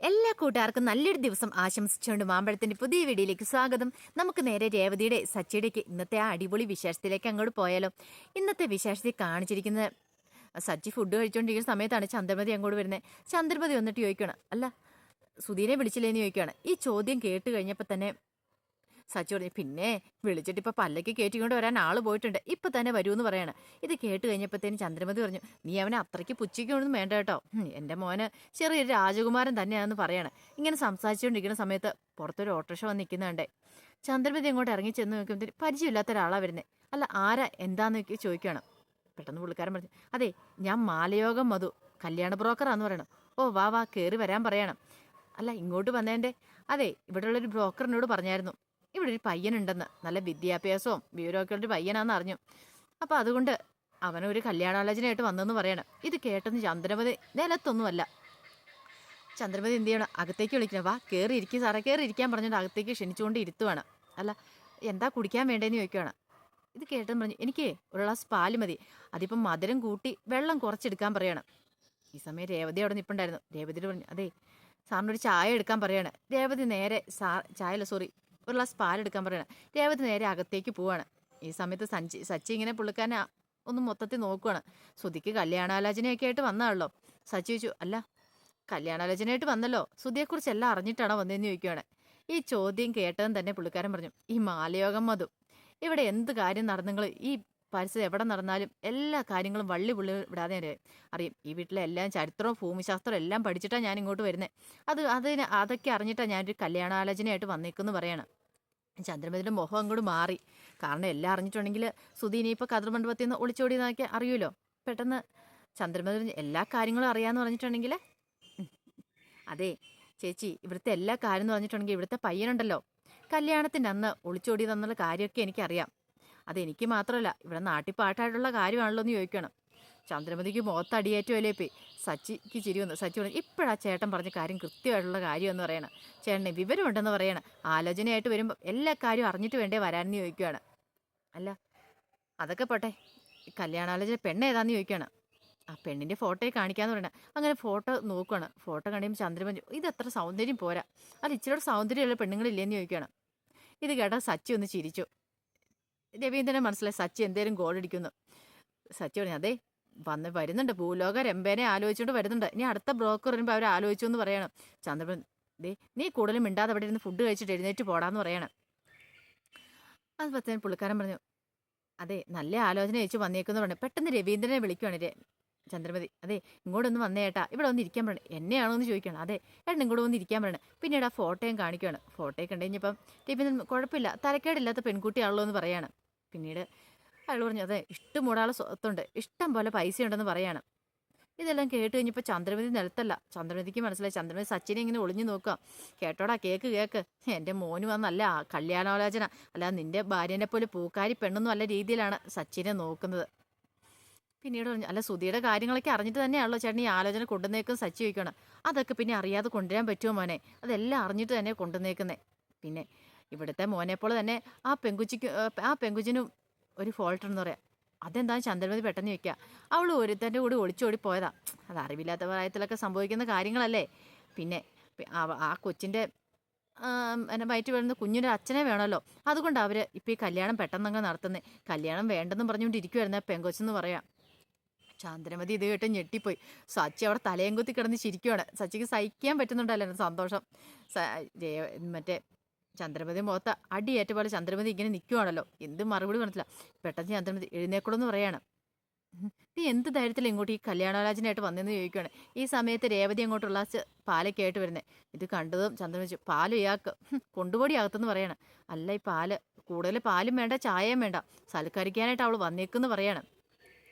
എല്ലാ കൂട്ടുകാർക്കും നല്ലൊരു ദിവസം ആശംസിച്ചുകൊണ്ട് മാമ്പഴത്തിന്റെ പുതിയ വീഡിയോയിലേക്ക് സ്വാഗതം. നമുക്ക് നേരെ രേവതിയുടെ സച്ചിയുടെക്ക് ഇന്നത്തെ ആ അടിപൊളി വിശേഷത്തിലേക്ക് അങ്ങോട്ട് പോയാലോ. ഇന്നത്തെ വിശേഷത്തിൽ കാണിച്ചിരിക്കുന്ന സച്ചി ഫുഡ് കഴിച്ചുകൊണ്ടിരിക്കുന്ന സമയത്താണ് ചന്ദ്രമതി അങ്ങോട്ട് വരുന്നത്. ചന്ദ്രമതി വന്നിട്ട് ചോദിക്കണം, അല്ല സുധീനെ വിളിച്ചില്ലേന്ന് ചോദിക്കുകയാണ്. ഈ ചോദ്യം കേട്ട് കഴിഞ്ഞപ്പോൾ തന്നെ സച്ചി പറഞ്ഞു, പിന്നെ വിളിച്ചിട്ട് ഇപ്പൊ പല്ലക്ക് കയറ്റിക്കൊണ്ട് വരാൻ ആള് പോയിട്ടുണ്ട്, ഇപ്പൊ തന്നെ വരൂന്ന് പറയണം. ഇത് കേട്ട് കഴിഞ്ഞപ്പോഴത്തേനും ചന്ദ്രമതി പറഞ്ഞു, നീ അവനെ അത്രയ്ക്ക് പുച്ഛിക്കൊന്നും വേണ്ട കേട്ടോ, എന്റെ മോന് ചെറിയൊരു രാജകുമാരൻ തന്നെയാണെന്ന് പറയണം. ഇങ്ങനെ സംസാരിച്ചുകൊണ്ടിരിക്കുന്ന സമയത്ത് പുറത്തൊരു ഓട്ടോറിക്ഷ വന്ന് നിൽക്കുന്നുണ്ടേ. ചന്ദ്രമതി അങ്ങോട്ട് ഇറങ്ങി ചെന്ന് നോക്കുമ്പോഴത്തേന് പരിചയമില്ലാത്ത ഒരാളാ വരുന്നത്. അല്ല ആരാ എന്താന്ന് ചോദിക്കണം. പെട്ടെന്ന് പുള്ളിക്കാരൻ പറഞ്ഞു, അതെ ഞാൻ മാലയോഗം മധു, കല്യാണ ബ്രോക്കറാന്ന് പറയണം. ഓ വാ വാ കയറി വരാൻ പറയണം. അല്ല ഇങ്ങോട്ട് വന്നേന്റെ, അതെ ഇവിടെയുള്ളൊരു ബ്രോക്കറിനോട് പറഞ്ഞായിരുന്നു, ഇവിടെ ഒരു പയ്യനുണ്ടെന്ന്, നല്ല വിദ്യാഭ്യാസവും വിവരമൊക്കെ ഉള്ളൊരു പയ്യനാന്ന് അറിഞ്ഞു. അപ്പം അതുകൊണ്ട് അവനൊരു കല്യാണാലോചനയായിട്ട് വന്നെന്ന് പറയണം. ഇത് കേട്ടെന്ന് ചന്ദ്രമതി നിലത്തൊന്നുമല്ല. ചന്ദ്രമതി എന്ത് ചെയ്യണം, അകത്തേക്ക് വിളിക്കണം. വാ കയറി ഇരിക്കും സാറേ, കയറി ഇരിക്കാൻ പറഞ്ഞിട്ട് അകത്തേക്ക് ക്ഷണിച്ചുകൊണ്ട് ഇരുത്തുവാണ്. അല്ല എന്താ കുടിക്കാൻ വേണ്ടേന്ന് ചോദിക്കുകയാണ്. ഇത് കേട്ടെന്ന് പറഞ്ഞു, എനിക്ക് ഒരു ഗ്ലാസ് പാല് മതി, അതിപ്പം മധുരം കൂട്ടി വെള്ളം കുറച്ചെടുക്കാൻ പറയണം. ഈ സമയം രേവതി അവിടെ നിൽപ്പുണ്ടായിരുന്നു. രേവതിയോട് പറഞ്ഞു, അതെ സാറിനൊരു ചായ എടുക്കാൻ പറയാണ്. രേവതി നേരെ ഒരു ഗ്ലാസ് പാലെടുക്കാൻ പറയണം. രേവതി നേരെ അകത്തേക്ക് പോവാണ്. ഈ സമയത്ത് സച്ചി ഇങ്ങനെ പുള്ളിക്കാരനെ ഒന്ന് മൊത്തത്തിൽ നോക്കുവാണ്. ശ്രുതിക്ക് കല്യാണാലോചനയൊക്കെ ആയിട്ട് വന്നാണല്ലോ. സച്ചി ചോദിച്ചു, അല്ല കല്യാണാലോചനയായിട്ട് വന്നല്ലോ, ശ്രുതിയെക്കുറിച്ച് എല്ലാം അറിഞ്ഞിട്ടാണോ വന്നതെന്ന് ചോദിക്കുവാണ്. ഈ ചോദ്യം കേട്ടതും തന്നെ പുള്ളിക്കാരൻ പറഞ്ഞു, ഈ മാലയോഗം മധു, ഇവിടെ എന്ത് കാര്യം നടന്നെങ്കിൽ ഈ പരിസരം എവിടെ നടന്നാലും എല്ലാ കാര്യങ്ങളും വള്ളി പുള്ളി വിടാതെ അറിയും. ഈ വീട്ടിലെ എല്ലാം ചരിത്രവും ഭൂമിശാസ്ത്രവും എല്ലാം പഠിച്ചിട്ടാണ് ഞാൻ ഇങ്ങോട്ട് വരുന്നത്. അതൊക്കെ അറിഞ്ഞിട്ടാണ് ഞാനൊരു കല്യാണാലോചനയായിട്ട് വന്നേക്കെന്ന് പറയണം. ചന്ദ്രമതിയുടെ മുഖം അങ്ങോട്ട് മാറി. കാരണം എല്ലാം അറിഞ്ഞിട്ടുണ്ടെങ്കിൽ സുധി ഇനിയിപ്പോൾ കതിർമണ്ഡപത്തിൽ നിന്ന് ഒളിച്ചോടിയെന്നൊക്കെ അറിയുമല്ലോ. പെട്ടെന്ന് ചന്ദ്രമതി എല്ലാ കാര്യങ്ങളും അറിയാമെന്ന് പറഞ്ഞിട്ടുണ്ടെങ്കിൽ, അതെ ചേച്ചി ഇവിടുത്തെ എല്ലാ കാര്യം എന്ന് പറഞ്ഞിട്ടുണ്ടെങ്കിൽ ഇവിടുത്തെ പയ്യനുണ്ടല്ലോ, കല്യാണത്തിൻ്റെ അന്ന് ഒളിച്ചോടിയതെന്നുള്ള കാര്യമൊക്കെ എനിക്കറിയാം. അതെനിക്ക് മാത്രമല്ല ഇവിടെ നാട്ടിപ്പാട്ടായിട്ടുള്ള കാര്യമാണല്ലോ എന്ന് ചോദിക്കണം. ചന്ദ്രമതിക്ക് മുഖത്തടിയേറ്റുമല്ലേ പോയി. സച്ചിക്ക് ചിരി വന്നു. സച്ചി പറഞ്ഞു, ഇപ്പോഴാ ചേട്ടൻ പറഞ്ഞ കാര്യം കൃത്യമായിട്ടുള്ള കാര്യമെന്ന് പറയണം. ചേട്ടന് വിവരമുണ്ടെന്ന് പറയണം. ആലോചനയായിട്ട് വരുമ്പോൾ എല്ലാ കാര്യവും അറിഞ്ഞിട്ട് വേണ്ടേ വരാനെന്ന് ചോദിക്കുകയാണ്. അല്ല അതൊക്കെ പോട്ടെ, കല്യാണാലോചന പെണ്ണ് ഏതാന്ന് ചോദിക്കുകയാണ്. ആ പെണ്ണിൻ്റെ ഫോട്ടോയെ കാണിക്കാന്ന് പറയണം. അങ്ങനെ ഫോട്ടോ നോക്കുകയാണ്. ഫോട്ടോ കണ്ടുമ്പോൾ ചന്ദ്രമതി, ഇതത്ര സൗന്ദര്യം പോരാ, അത് ഇച്ചിരി സൗന്ദര്യമുള്ള പെണ്ണുങ്ങളില്ലേന്ന് ചോദിക്കുകയാണ്. ഇത് കേട്ടാൽ സച്ചി ഒന്ന് ചിരിച്ചു. രവീന്ദ്രനെ മനസ്സിലായി സച്ചി എന്തേലും ഗോൾ അടിക്കുന്നു. സച്ചി പറഞ്ഞു, അതെ വരുന്നുണ്ട്, ഭൂലോക രംഭേനെ ആലോചിച്ചുകൊണ്ട് വരുന്നുണ്ട്. ഇനി അടുത്ത ബ്രോക്കർ വരുമ്പോൾ അവർ ആലോചിച്ചു എന്ന് പറയണം. ചന്ദ്രൻ, ദേ നീ കൂടുതലും മിണ്ടാതെ അവിടെ ഇരുന്ന് ഫുഡ് കഴിച്ചിട്ട് എഴുന്നേറ്റ് പോടാന്ന് പറയണം. അത് പത്തേന് പുള്ളിക്കാരൻ പറഞ്ഞു, അതെ നല്ല ആലോചന വെച്ച് വന്നേക്കെന്ന് പറഞ്ഞു. പെട്ടെന്ന് രവീന്ദ്രനെ വിളിക്കുവാണ് ചന്ദ്രമതി. അതെ ഇങ്ങോട്ടൊന്ന് വന്നേ ഏട്ടാ, ഇവിടെ ഒന്ന് ഇരിക്കാൻ പറയണം. എന്നെയാണോ എന്ന് ചോദിക്കണം. അതെ ഏട്ടൻ ഇങ്ങോട്ട് വന്ന് ഇരിക്കാൻ പറയണം. പിന്നീട് ആ ഫോട്ടോയും കാണിക്കുകയാണ്. ഫോട്ടോയെ കണ്ടു കഴിഞ്ഞപ്പം രവീന്ദ്രൻ, കുഴപ്പമില്ല തലക്കേടില്ലാത്ത പെൺകുട്ടിയാണല്ലോ എന്ന് പറയാണ്. പിന്നീട് അയാൾ പറഞ്ഞു, അതെ ഇഷ്ടംകൂടാനുള്ള സ്വത്തുണ്ട്, ഇഷ്ടം പോലെ പൈസ ഉണ്ടെന്ന് പറയാണ്. ഇതെല്ലാം കേട്ട് കഴിഞ്ഞപ്പോൾ ചന്ദ്രമതി നിലത്തല്ല. ചന്ദ്രമതിക്ക് മനസ്സിലായി. ചന്ദ്രമതി സച്ചിനെ ഇങ്ങനെ ഒളിഞ്ഞു നോക്കാം. കേട്ടോടാ കേക്ക്, എൻ്റെ മോന് വന്നല്ല കല്യാണാലോചന, അല്ല നിന്റെ ഭാര്യനെ പോലെ പൂക്കാരി പെണ്ണൊന്നും അല്ല രീതിയിലാണ് സച്ചിനെ നോക്കുന്നത്. പിന്നീട് പറഞ്ഞു, അല്ല സുധിയുടെ കാര്യങ്ങളൊക്കെ അറിഞ്ഞിട്ട് തന്നെയാണല്ലോ ചേട്ടൻ ഈ ആലോചന കൊണ്ടുവന്നേക്കും സച്ചി വയ്ക്കണം. അതൊക്കെ പിന്നെ അറിയാതെ കൊണ്ടുവരാൻ പറ്റുമോ മോനെ, അതെല്ലാം അറിഞ്ഞിട്ട് തന്നെ കൊണ്ടുവന്നേക്കുന്നേ. പിന്നെ ഇവിടുത്തെ മോനെപ്പോലെ തന്നെ ആ പെങ്കുച്ചിനും ഒരു ഫോൾട്ട് എന്ന് പറയാം. അതെന്താണെന്ന് ചന്ദ്രമതി പെട്ടെന്ന് ചോദിക്കുക. അവൾ ഒരുത്തൻ്റെ കൂടി ഒളിച്ചോടി പോയതാ. അത് അറിവില്ലാത്ത പ്രായത്തിലൊക്കെ സംഭവിക്കുന്ന കാര്യങ്ങളല്ലേ. പിന്നെ ആ കൊച്ചിൻ്റെ എന്നെ വയറ്റ് വരുന്ന കുഞ്ഞിൻ്റെ അച്ഛനെ വേണമല്ലോ, അതുകൊണ്ട് അവർ ഇപ്പോൾ ഈ കല്യാണം പെട്ടെന്നങ്ങ് നടത്തുന്നത്. കല്യാണം വേണ്ടെന്നും പറഞ്ഞുകൊണ്ടിരിക്കുവായിരുന്നു പെങ്കൊച്ചെന്ന് പറയാം. ചന്ദ്രമതി ഇത് കേട്ട് ഞെട്ടിപ്പോയി. സച്ചി അവിടെ തലയും കുത്തി കിടന്ന് ചിരിക്കുവാണ്. സച്ചിക്ക് സഹിക്കാൻ പറ്റുന്നുണ്ടല്ലോ സന്തോഷം. മറ്റേ ചന്ദ്രമതി മുഖത്ത് അടിയേറ്റ പോലെ ചന്ദ്രമതി ഇങ്ങനെ നിൽക്കുവാണല്ലോ. എന്ത് മറുപടി പറഞ്ഞില്ല. പെട്ടെന്ന് ചന്ദ്രമതി എഴുന്നേക്കണമെന്ന് പറയാണ്. നീ എന്ത് ധൈര്യത്തിൽ ഇങ്ങോട്ട് ഈ കല്യാണാലോചനയായിട്ട് വന്നെന്ന് ചോദിക്കുകയാണ്. ഈ സമയത്ത് രേവതി അങ്ങോട്ടുള്ള പാലൊക്കെ ആയിട്ട് വരുന്നത്. ഇത് കണ്ടതും ചന്ദ്രമതി, പാല് ഇയാൾക്ക് കൊണ്ടുപോടി അകത്തെന്ന് പറയണം. അല്ല ഈ പാല് കൂടുതൽ പാലും വേണ്ട ചായയും വേണ്ട, സൽക്കരിക്കാനായിട്ട് അവൾ വന്നേക്കെന്ന് പറയണം.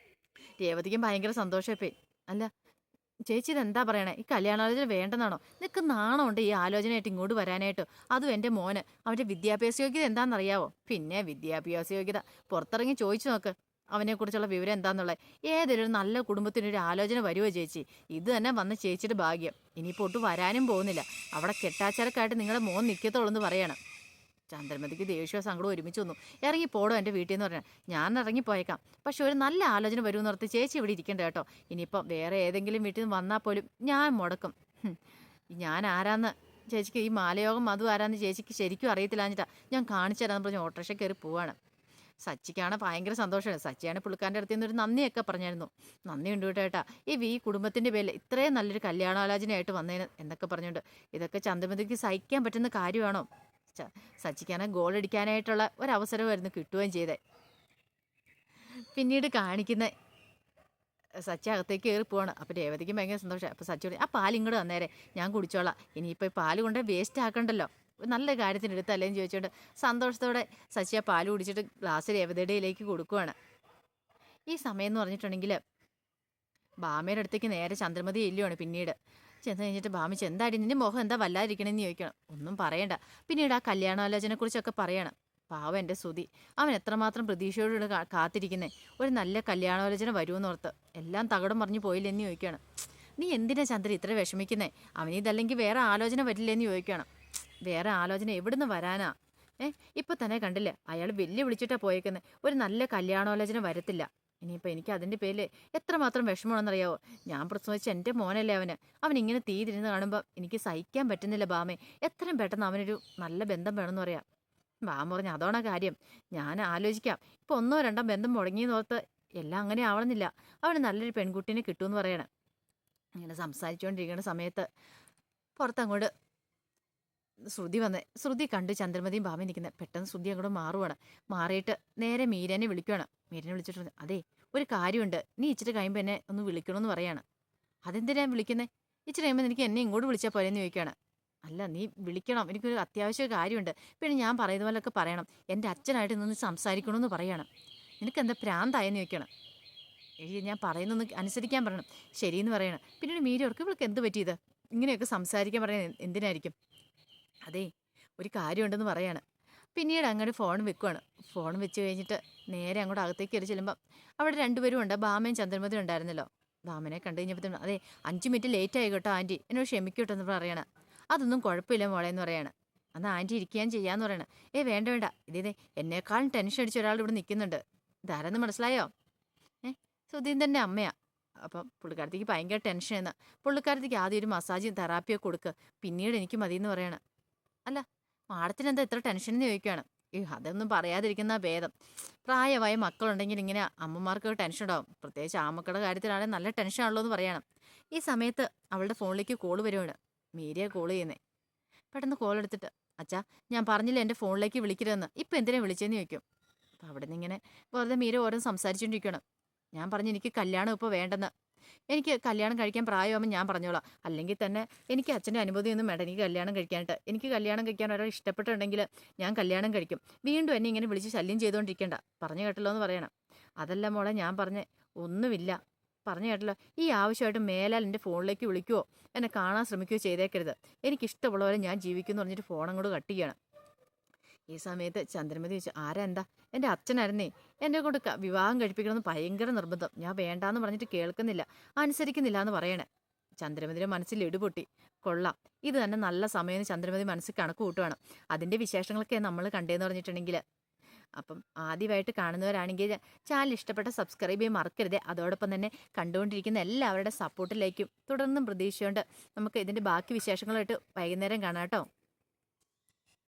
രേവതിക്കും ഭയങ്കര സന്തോഷമായി. അല്ല ചേച്ചി ഇതെന്താ പറയണേ, ഈ കല്യാണാലോചന വേണ്ടെന്നാണോ? നിനക്ക് നാണമുണ്ട് ഈ ആലോചനയായിട്ട് ഇങ്ങോട്ട് വരാനായിട്ട്? അതും എൻ്റെ മോന്, അവൻ്റെ വിദ്യാഭ്യാസ യോഗ്യത എന്താണെന്നറിയാവോ? പിന്നെ വിദ്യാഭ്യാസ യോഗ്യത പുറത്തിറങ്ങി ചോദിച്ചു നോക്ക്, അവനെക്കുറിച്ചുള്ള വിവരം എന്താണെന്നുള്ളത്. ഏതൊരു നല്ല കുടുംബത്തിനൊരു ആലോചന വരുമോ ചേച്ചി? ഇത് തന്നെ വന്ന ചേച്ചിയുടെ ഭാഗ്യം. ഇനിയിപ്പോൾ ഒട്ടും വരാനും പോകുന്നില്ല. അവിടെ കെട്ടാച്ചരക്കായിട്ട് നിങ്ങളുടെ മോൻ നിൽക്കത്തുള്ളൂ എന്ന് പറയണം. ചന്ദ്രമതിക്ക് ദേഷ്യവും സങ്കടവും ഒരുമിച്ച് വന്നു. ഇറങ്ങിപ്പോടോ എൻ്റെ വീട്ടിൽ നിന്ന് പറഞ്ഞാൽ. ഞാൻ ഇറങ്ങിപ്പോയേക്കാം, പക്ഷെ ഒരു നല്ല ആലോചന വരുമെന്ന് ഓർത്ത് ചേച്ചി ഇവിടെ ഇരിക്കണ്ട കേട്ടോ. ഇനിയിപ്പം വേറെ ഏതെങ്കിലും വീട്ടിൽ നിന്ന് വന്നാൽ പോലും ഞാൻ മുടക്കും. ഞാൻ ആരാന്ന് ചേച്ചിക്ക് ഈ മാലയോഗം അതും ആരാന്ന് ചേച്ചിക്ക് ശരിക്കും അറിയത്തില്ലാഞ്ഞിട്ടാ ഞാൻ കാണിച്ചു തരാന്ന് പറഞ്ഞ് ഓട്ടോറിക്ഷ കയറി പോവാണ്. സച്ചിക്കാണ് ഭയങ്കര സന്തോഷമാണ്. സച്ചിയാണ് പുള്ളിക്കാരൻ്റെ അടുത്ത് നിന്നൊരു നന്ദിയൊക്കെ പറഞ്ഞായിരുന്നു. നന്ദിയുണ്ട് കേട്ടേട്ടാ, ഈ കുടുംബത്തിൻ്റെ പേരിൽ ഇത്രയും നല്ലൊരു കല്യാണാലോചനയായിട്ട് വന്നതിന് എന്നൊക്കെ പറഞ്ഞുകൊണ്ട്. ഇതൊക്കെ ചന്ദ്രമതിക്ക് സഹിക്കാൻ പറ്റുന്ന കാര്യമാണോ? സച്ചിക്കാണ് ഗോൾ അടിക്കാനായിട്ടുള്ള ഒരവസരമായിരുന്നു കിട്ടുകയും ചെയ്തേ. പിന്നീട് കാണിക്കുന്ന സച്ചി അകത്തേക്ക് കയറി പോവാണ്. അപ്പോൾ രേവതിക്കും ഭയങ്കര സന്തോഷമായി. അപ്പോൾ സച്ചി ആ പാൽ ഇങ്ങോട്ട് തന്നേരെ, ഞാൻ കുടിച്ചോളാം. ഇനിയിപ്പോൾ ഈ പാല് കൊണ്ട് വേസ്റ്റ് ആക്കണ്ടല്ലോ, നല്ല കാര്യത്തിന് എടുത്തല്ലേന്ന് ചോദിച്ചുകൊണ്ട് സന്തോഷത്തോടെ സച്ചി ആ പാല് കുടിച്ചിട്ട് ഗ്ലാസ് രേവതിയുടെയിലേക്ക് കൊടുക്കുവാണ്. ഈ സമയം എന്ന് പറഞ്ഞിട്ടുണ്ടെങ്കിൽ ഭാമയുടെ അടുത്തേക്ക് നേരെ ചന്ദ്രമതി ഇല്ലുവാണ്. പിന്നീട് ചെന്ന് കഴിഞ്ഞിട്ട് ഭാമിച്ച് എന്താടി നിന്റെ മുഖം എന്താ വല്ലാതിരിക്കണമെന്ന് ചോദിക്കണം. ഒന്നും പറയണ്ട. പിന്നീട് ആ കല്യാണാലോചനയെക്കുറിച്ചൊക്കെ പറയണം. പാവം എൻ്റെ സുതി, അവൻ എത്രമാത്രം പ്രതീക്ഷയോട് കാത്തിരിക്കുന്നേ, ഒരു നല്ല കല്യാണാലോചന വരുമെന്നോർത്ത്. എല്ലാം തകടം പറഞ്ഞു പോയില്ലെന്ന് ചോദിക്കുകയാണ്. നീ എന്തിനാ ചന്ദ്ര ഇത്ര വിഷമിക്കുന്നേ? അവനിതല്ലെങ്കിൽ വേറെ ആലോചന വരില്ലെന്ന് ചോദിക്കുകയാണ്. വേറെ ആലോചന എവിടുന്ന് വരാനാ? ഇപ്പം തന്നെ കണ്ടില്ലേ, അയാൾ വിളിച്ചിട്ടാ പോയേക്കുന്നത്. ഒരു നല്ല കല്യാണാലോചന വരത്തില്ല. ഇനിയിപ്പോൾ എനിക്ക് അതിൻ്റെ പേരിൽ എത്രമാത്രം വിഷമമാണെന്നറിയാവോ? ഞാൻ പ്രസവിച്ച എൻ്റെ മോനല്ലേ അവനിങ്ങനെ തീ തിരിഞ്ഞ് കാണുമ്പോൾ എനിക്ക് സഹിക്കാൻ പറ്റുന്നില്ല ബാമേ. എത്രയും പെട്ടെന്ന് അവനൊരു നല്ല ബന്ധം വേണമെന്ന് പറയാം. ബാമ പറഞ്ഞു അതോണ കാര്യം, ഞാൻ ആലോചിക്കാം. ഇപ്പോൾ ഒന്നോ രണ്ടോ ബന്ധം മുടങ്ങിയെന്ന് ഓർത്ത് എല്ലാം അങ്ങനെ ആവണമെന്നില്ല. അവന് നല്ലൊരു പെൺകുട്ടീനെ കിട്ടുമെന്ന് പറയണം. ഇങ്ങനെ സംസാരിച്ചുകൊണ്ടിരിക്കുന്ന സമയത്ത് പുറത്തങ്ങോട്ട് ശ്രുതി കണ്ട് ചന്ദ്രമതിയും ഭാമയും നിൽക്കുന്നത്. പെട്ടെന്ന് ശ്രുതി അങ്ങോട്ട് മാറുവാണ്. മാറിയിട്ട് നേരെ മീരനെ വിളിക്കുകയാണ്. മീരനെ വിളിച്ചിട്ട് അതെ ഒരു കാര്യമുണ്ട്, നീ ഇച്ചിരി കഴിയുമ്പോൾ എന്നെ ഒന്ന് വിളിക്കണമെന്ന് പറയാണ്. അതെന്തിനാ വിളിക്കുന്നത്? ഇച്ചിരി കഴിയുമ്പോൾ എനിക്ക് എന്നെ ഇങ്ങോട്ട് വിളിച്ചാൽ പോരെന്ന് ചോദിക്കുകയാണ്. അല്ല നീ വിളിക്കണം, എനിക്കൊരു അത്യാവശ്യ കാര്യമുണ്ട്. പിന്നെ ഞാൻ പറയുന്ന പോലെയൊക്കെ പറയണം. എൻ്റെ അച്ഛനായിട്ട് നിന്ന് സംസാരിക്കണമെന്ന് പറയണം. നിനക്കെന്താ പ്രാന്തായെന്ന് ചോദിക്കണം. ഞാൻ പറയുന്നൊന്ന് അനുസരിക്കാൻ പറയണം. ശരിയെന്ന് പറയണം. പിന്നീട് മീര ഓർക്ക് ഇവൾക്ക് എന്ത് പറ്റിയത്, ഇങ്ങനെയൊക്കെ സംസാരിക്കാൻ പറയാൻ എന്തിനായിരിക്കും? അതെ ഒരു കാര്യമുണ്ടെന്ന് പറയാണ്. പിന്നീട് അങ്ങോട്ട് ഫോൺ വെക്കുവാണ്. ഫോൺ വെച്ച് കഴിഞ്ഞിട്ട് നേരെ അങ്ങോട്ട് അകത്തേക്ക് കയറി ചെല്ലുമ്പം അവിടെ രണ്ടുപേരും ഉണ്ട്. ഭാമയും ചന്ദ്രമതിയും ഉണ്ടായിരുന്നല്ലോ. ഭാമനെ കണ്ടു കഴിഞ്ഞപ്പോഴത്തേനും അതെ 5 മിനിറ്റ് ലേറ്റ് ആയി കേട്ടോ ആൻറ്റി, എന്നോട് ക്ഷമിക്കട്ടോ എന്ന് പറയണം. അതൊന്നും കുഴപ്പമില്ല മോളെ എന്ന് പറയാണ്. അന്ന് ആൻറ്റി ഇരിക്കാൻ ചെയ്യാന്ന് പറയണം. വേണ്ട വേണ്ട, ഇതേ എന്നെക്കാളും ടെൻഷൻ അടിച്ച ഒരാൾ ഇവിടെ നിൽക്കുന്നുണ്ട്. ഇതാരെന്ന് മനസ്സിലായോ? സുധീന്ദ്രൻ്റെ അമ്മയാ. അപ്പം പുള്ളിക്കാരത്തേക്ക് ഭയങ്കര ടെൻഷനാണ്. പുള്ളിക്കാരത്തേക്ക് ആദ്യം ഒരു മസാജും തെറാപ്പിയൊക്കെ കൊടുക്കുക, പിന്നീട് എനിക്ക് മതിയെന്ന് പറയണം. അല്ല മാഡത്തിന് എന്താ ഇത്ര ടെൻഷൻ എന്ന് ചോദിക്കുകയാണ്. അതൊന്നും പറയാതിരിക്കുന്ന ഭേദം. പ്രായമായ മക്കളുണ്ടെങ്കിൽ ഇങ്ങനെ അമ്മമാർക്ക് ടെൻഷൻ ഉണ്ടാവും. പ്രത്യേകിച്ച് ആമക്കളുടെ കാര്യത്തിലാണെങ്കിൽ നല്ല ടെൻഷനാണല്ലോ എന്ന് പറയണം. ഈ സമയത്ത് അവളുടെ ഫോണിലേക്ക് കോൾ വരുവാണ്. മീരയെ കോൾ ചെയ്യുന്നേ. പെട്ടെന്ന് കോൾ എടുത്തിട്ട് അച്ഛാ ഞാൻ പറഞ്ഞില്ല എൻ്റെ ഫോണിലേക്ക് വിളിക്കരുതെന്ന്, ഇപ്പം എന്തിനാ വിളിച്ചതെന്ന് ചോദിക്കും. അപ്പം അവിടെ നിന്ന് ഇങ്ങനെ വെറുതെ മീര ഓരോന്ന് സംസാരിച്ചുകൊണ്ടിരിക്കണം. ഞാൻ പറഞ്ഞു എനിക്ക് കല്യാണം ഇപ്പോൾ വേണ്ടെന്ന്, എനിക്ക് കല്യാണം കഴിക്കാൻ പ്രായമാകുമ്പോൾ ഞാൻ പറഞ്ഞോളാം. അല്ലെങ്കിൽ തന്നെ എനിക്ക് അച്ഛൻ്റെ അനുമതിയൊന്നും വേണ്ട എനിക്ക് കല്യാണം കഴിക്കാനായിട്ട്. എനിക്ക് കല്യാണം കഴിക്കാൻ ഒരാൾ ഇഷ്ടപ്പെട്ടുണ്ടെങ്കിൽ ഞാൻ കല്യാണം കഴിക്കും. വീണ്ടും എന്നെ ഇങ്ങനെ വിളിച്ച് ശല്യം ചെയ്തുകൊണ്ടിരിക്കേണ്ട, പറഞ്ഞു കേട്ടല്ലോ എന്ന് പറയണം. അതല്ല മോളെ ഞാൻ പറഞ്ഞേ ഒന്നുമില്ല, പറഞ്ഞു കേട്ടല്ലോ. ഈ ആവശ്യമായിട്ട് മേലാൽ എൻ്റെ ഫോണിലേക്ക് വിളിക്കുവോ എന്നെ കാണാൻ ശ്രമിക്കുകയോ ചെയ്തേക്കരുത്. എനിക്കിഷ്ടമുള്ളവരെ ഞാൻ ജീവിക്കുമെന്ന് പറഞ്ഞിട്ട് ഫോൺ അങ്ങോട്ട് കട്ട് ചെയ്യണം. ഈ സമയത്ത് ചന്ദ്രമതി ചോദിച്ചു ആരാ എന്താ? എൻ്റെ അച്ഛനായിരുന്നേ എന്നെ കൊണ്ട് വിവാഹം കഴിപ്പിക്കണമെന്ന് ഭയങ്കര നിർബന്ധം. ഞാൻ വേണ്ടാന്ന് പറഞ്ഞിട്ട് കേൾക്കുന്നില്ല, അനുസരിക്കുന്നില്ല എന്ന് പറയണേ. ചന്ദ്രമതിയുടെ മനസ്സിൽ ഇടുപൊട്ടി. കൊള്ളാം, ഇത് തന്നെ നല്ല സമയം ചന്ദ്രമതി മനസ്സിൽ കണക്ക് കൂട്ടുവാണ്. അതിൻ്റെ വിശേഷങ്ങളൊക്കെ നമ്മൾ കണ്ടേന്ന് പറഞ്ഞിട്ടുണ്ടെങ്കിൽ. അപ്പം ആദ്യമായിട്ട് കാണുന്നവരാണെങ്കിൽ ചാനൽ ഇഷ്ടപ്പെട്ട സബ്സ്ക്രൈബ് ചെയ്യാൻ മറക്കരുത്. അതോടൊപ്പം തന്നെ കണ്ടുകൊണ്ടിരിക്കുന്ന എല്ലാവരുടെ സപ്പോർട്ടിലേക്കും തുടർന്നും പ്രതീക്ഷയുണ്ട്. നമുക്ക് ഇതിൻ്റെ ബാക്കി വിശേഷങ്ങളായിട്ട് വൈകുന്നേരം കാണാം കേട്ടോ.